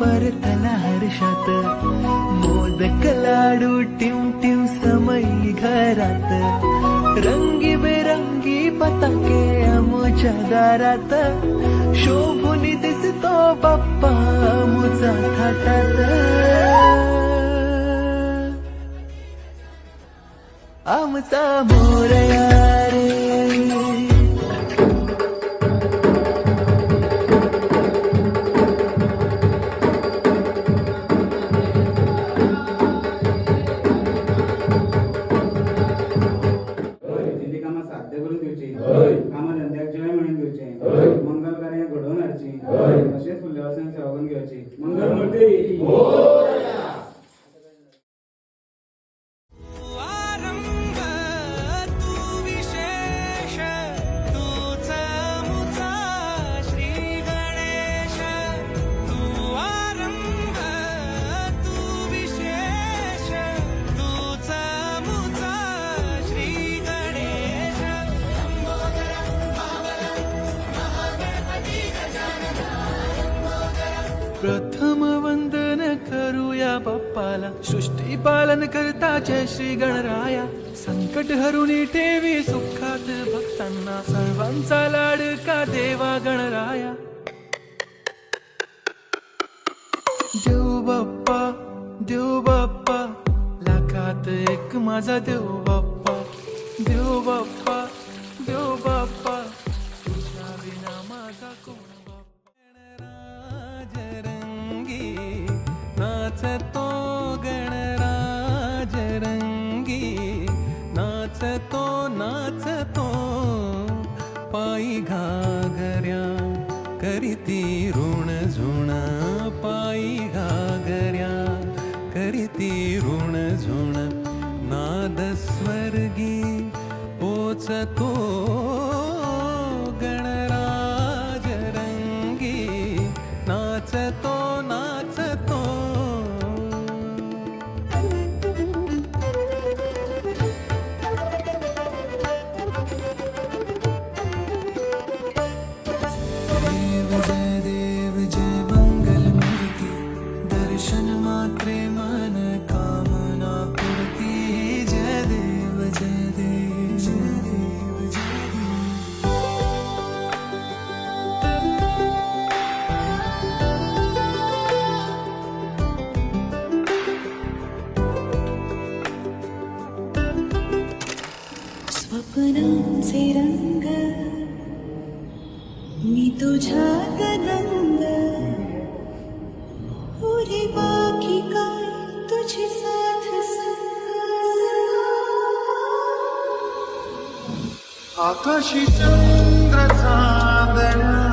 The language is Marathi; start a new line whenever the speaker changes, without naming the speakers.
परतला हर्षात, मोदक लाडू टिव टिव समई घरात, रंगीबेरंगी पताके आमच्या दारात, शोभून दिसतो बाप्पा आमचा थाटात, आमचा मोरया रे.
साध्य करून द्यायची, कामधंद्याक जय म्हणून द्यायचे, मंगल कार्य घडवून हाडची, तसेच फुडल्या वर्सांनी सेवा घेवची. मंगलमूर्ती
प्रथम वंदन करूया बाप्पाला, सृष्टी पालन करता जय श्री गणराया, संकट हरुनी ठेवी सुखात भक्तांना, सर्वांचा लाडका देवा गणराया. देव बाप्पा लाखात एक माझा देव बाप्पा, देव बाप्पा तुझ्या विना माझा कोण नाचतो गणराज रंगी, नाचतो पायी घागऱ्या करीती ऋण झुण, पायी घागऱ्या करीती ऋण झुण, नाद स्वर्गी पोचतो गणराज रंगी, नाचतो दर्शन मात्रे मन कामना पूर्ती. जय देव जय देव जय देव जय देव.
स्वप्नांचे रंग मी तुझ्या गगंग, पुरी बाकी काय तुझी साथ संग.
आकाशी चंद्र चांदणा